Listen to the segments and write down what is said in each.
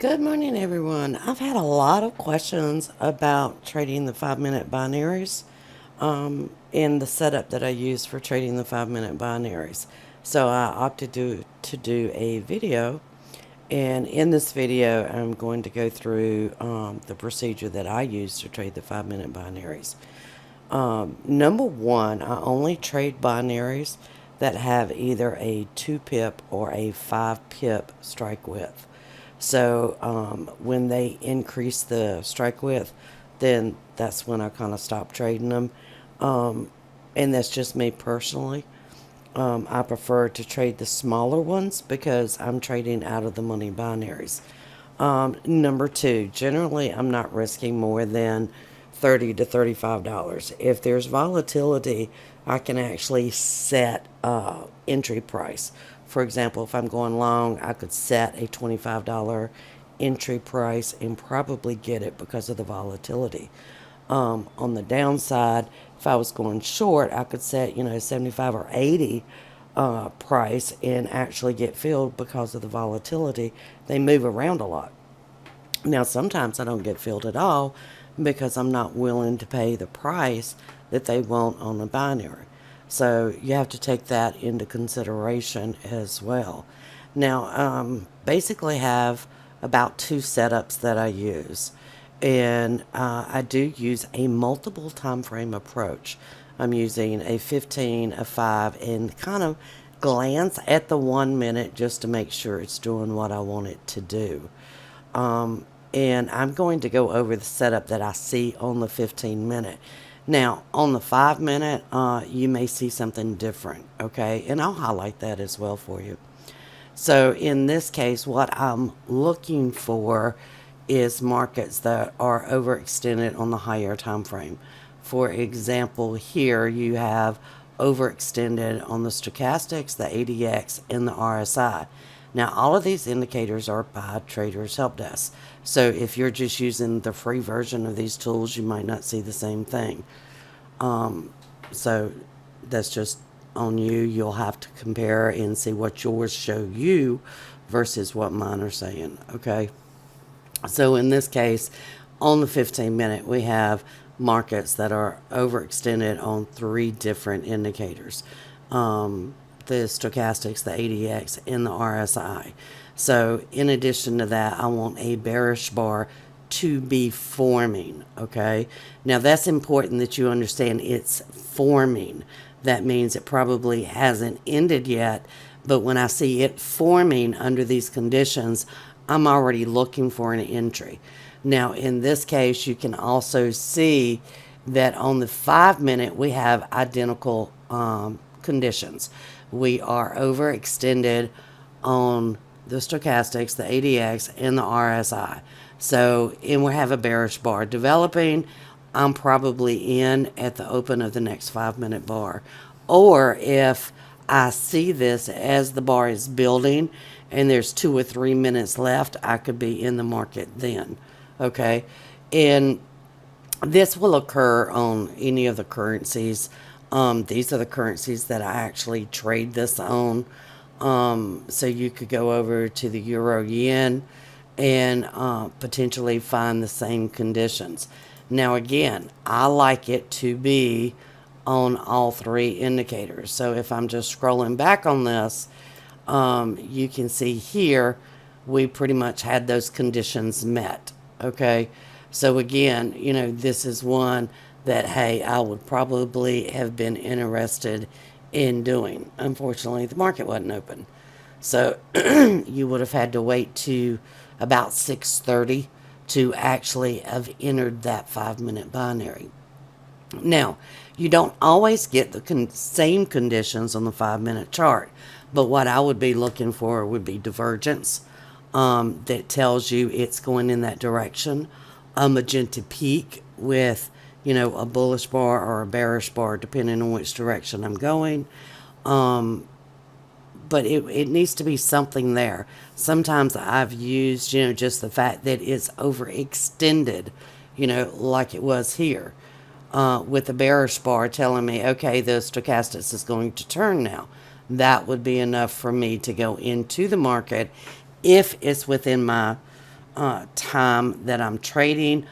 Good morning, everyone. I've had a lot of questions about trading the 5 minute binaries in the setup that I use for trading the 5 minute binaries. So I opted to do a video, and in this video, I'm going to go through the procedure that I use to trade the 5 minute binaries. Number one, I only trade binaries that have either a 2 pip or a 5 pip strike width. So when they increase the strike width, then that's when I kind of stop trading them. And that's just me personally. I prefer to trade the smaller ones because I'm trading out of the money binaries. Number two, generally I'm not risking more than $30 to $35. If there's volatility, I can actually set entry price. For example, if I'm going long, I could set a $25 entry price and probably get it because of the volatility. On the downside, if I was going short, I could set 75 or 80 price and actually get filled because of the volatility. They move around a lot. Now, sometimes I don't get filled at all because I'm not willing to pay the price that they want on the binary. So you have to take that into consideration as well. Now, basically have about two setups that I use. And I do use a multiple time frame approach. I'm using a 15, a 5, and kind of glance at the 1 minute just to make sure it's doing what I want it to do. And I'm going to go over the setup that I see on the 15 minute. Now, on the 5 minute, you may see something different, okay? And I'll highlight that as well for you. So in this case, what I'm looking for is markets that are overextended on the higher time frame. For example, here you have overextended on the stochastics, the ADX, and the RSI. Now, all of these indicators are by TradersHelpDesk. So if you're just using the free version of these tools, you might not see the same thing. So that's just on you. You'll have to compare and see what yours show you versus what mine are saying, okay? So in this case, on the 15 minute, we have markets that are overextended on three different indicators. The stochastics, the ADX, and the RSI. So in addition to that, I want a bearish bar to be forming, okay? Now that's important that you understand it's forming. That means it probably hasn't ended yet, but when I see it forming under these conditions, I'm already looking for an entry. Now in this case, you can also see that on the 5 minute, we have identical conditions. We are overextended on the stochastics, the ADX, and the RSI. So, and we have a bearish bar developing. I'm probably in at the open of the next 5 minute bar. Or if I see this as the bar is building and there's 2 or 3 minutes left, I could be in the market then. Okay. And this will occur on any of the currencies. These are the currencies that I actually trade this on. So you could go over to the euro yen and potentially find the same conditions. Now again, I like it to be on all three indicators. So if I'm just scrolling back on this, you can see here we pretty much had those conditions met. Okay. So again, this is one that, hey, I would probably have been interested in doing. Unfortunately, the market wasn't open. So you would have had to wait to about 6:30 to actually have entered that 5 minute binary. Now, you don't always get the same conditions on the 5 minute chart, but what I would be looking for would be divergence that tells you it's going in that direction. A magenta peak with, a bullish bar or a bearish bar, depending on which direction I'm going. But it needs to be something there. Sometimes I've used, just the fact that it's overextended, like it was here, with the bearish bar telling me, okay, the stochastics is going to turn now. That would be enough for me to go into the market if it's within my time that I'm trading,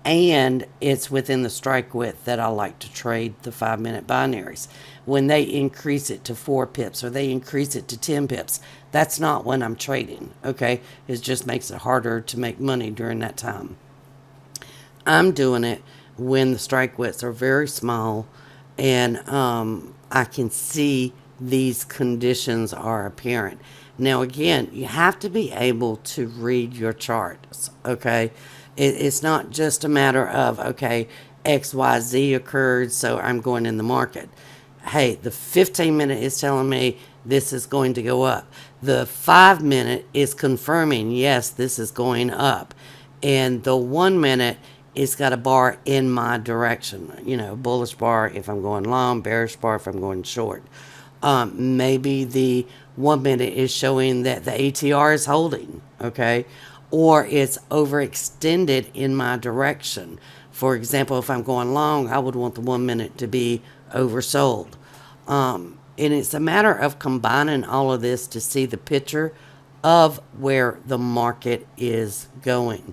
and it's within the strike width that I like to trade the 5-minute binaries. When they increase it to 4 pips or they increase it to 10 pips, that's not when I'm trading, okay? It just makes it harder to make money during that time. I'm doing it when the strike widths are very small and I can see these conditions are apparent. Now, again, you have to be able to read your charts, okay? It's not just a matter of, okay, XYZ occurred, so I'm going in the market. Hey, the 15-minute is telling me this is going to go up. The 5-minute is confirming, yes, this is going up. And the 1-minute, it's got a bar in my direction. You know, bullish bar if I'm going long, bearish bar if I'm going short. Maybe the 1-minute is showing that the ATR is holding, okay? Or it's overextended in my direction. For example, if I'm going long, I would want the 1-minute to be oversold. And it's a matter of combining all of this to see the picture of where the market is going.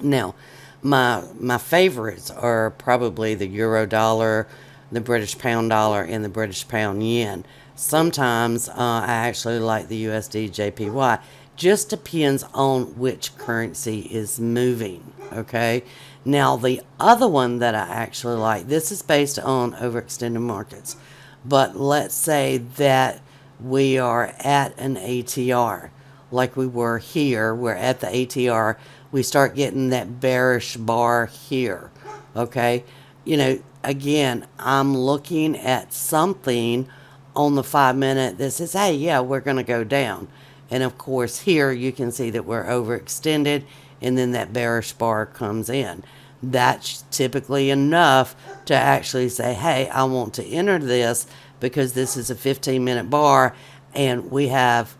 Now, my favorites are probably the euro dollar, the British pound dollar, and the British pound yen. Sometimes I actually like the USD JPY. Just depends on which currency is moving, okay? Now, the other one that I actually like, this is based on overextended markets, but let's say that we are at an ATR like we were here. We're at the ATR. We start getting that bearish bar here, okay? You know, again, I'm looking at something on the 5-minute that says, hey, yeah, we're going to go down. And of course, here you can see that we're overextended, and then that bearish bar comes in. That's typically enough to actually say, hey, I want to enter this because this is a 15-minute bar and we have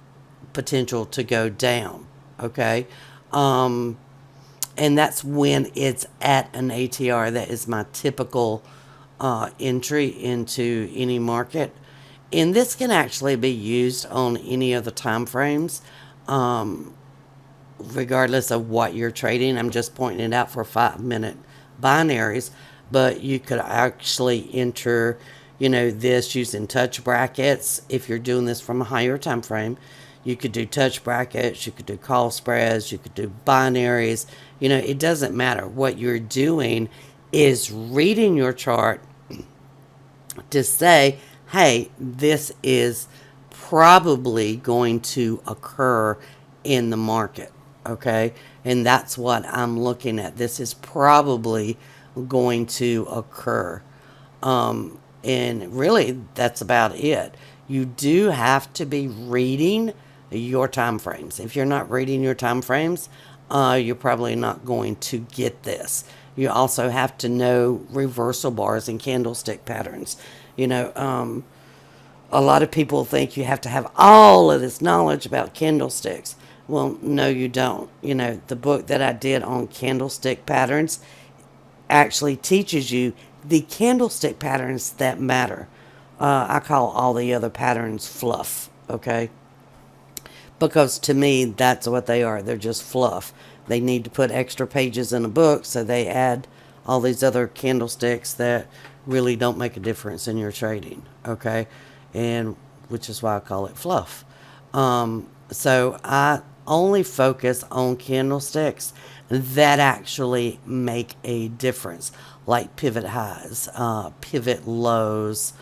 potential to go down, okay? And that's when it's at an ATR. That is my typical entry into any market. And this can actually be used on any of the time frames, regardless of what you're trading. I'm just pointing it out for 5-minute binaries, but you could actually enter, you know, this using touch brackets. If you're doing this from a higher time frame, you could do touch brackets, you could do call spreads, you could do binaries. You know, it doesn't matter. What you're doing is reading your chart to say, hey, this is probably going to occur in the market, okay? And that's what I'm looking at. This is probably going to occur. And really, that's about it. You do have to be reading your time frames. If you're not reading your time frames, you're probably not going to get this. You also have to know reversal bars and candlestick patterns. You know, a lot of people think you have to have all of this knowledge about candlesticks. Well, no, you don't. You know, the book that I did on candlestick patterns actually teaches you the candlestick patterns that matter. I call all the other patterns fluff, okay? Because to me, that's what they are. They're just fluff. They need to put extra pages in a book, so they add all these other candlesticks that really don't make a difference in your trading, okay? And which is why I call it fluff. So I only focus on candlesticks that actually make a difference, like pivot highs, pivot lows.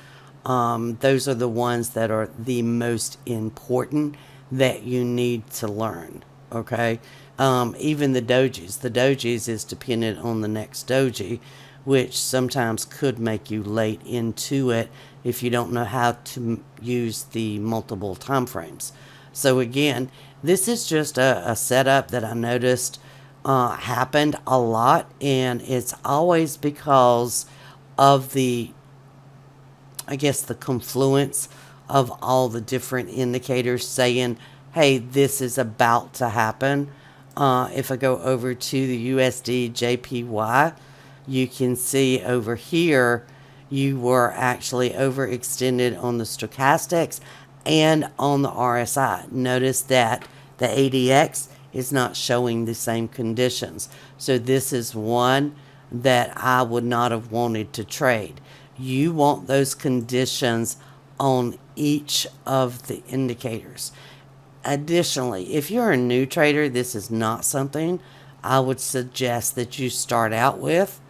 Those are the ones that are the most important that you need to learn, okay? Even the dojis. The dojis is dependent on the next doji, which sometimes could make you late into it if you don't know how to use the multiple time frames. So again, this is just a setup that I noticed happened a lot, and it's always because of the, I guess, the confluence of all the different indicators saying, hey, this is about to happen. If I go over to the USD JPY, you can see over here, you were actually overextended on the stochastics and on the RSI. Notice that the ADX is not showing the same conditions. So this is one that I would not have wanted to trade. You want those conditions on each of the indicators. Additionally, if you're a new trader, this is not something I would suggest that you start out with.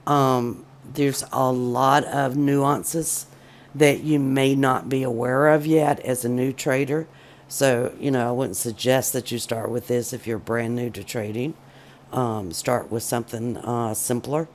There's a lot of nuances that you may not be aware of yet as a new trader. So, I wouldn't suggest that you start with this if you're brand new to trading. Start with something simpler.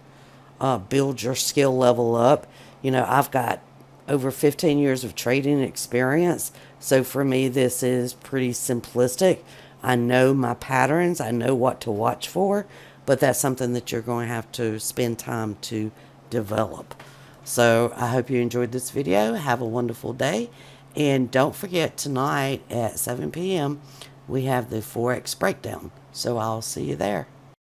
Build your skill level up. I've got over 15 years of trading experience. So for me, this is pretty simplistic. I know my patterns. I know what to watch for, but that's something that you're going to have to spend time to develop. So I hope you enjoyed this video. Have a wonderful day. And don't forget, tonight at 7 p.m., we have the Forex breakdown. So I'll see you there.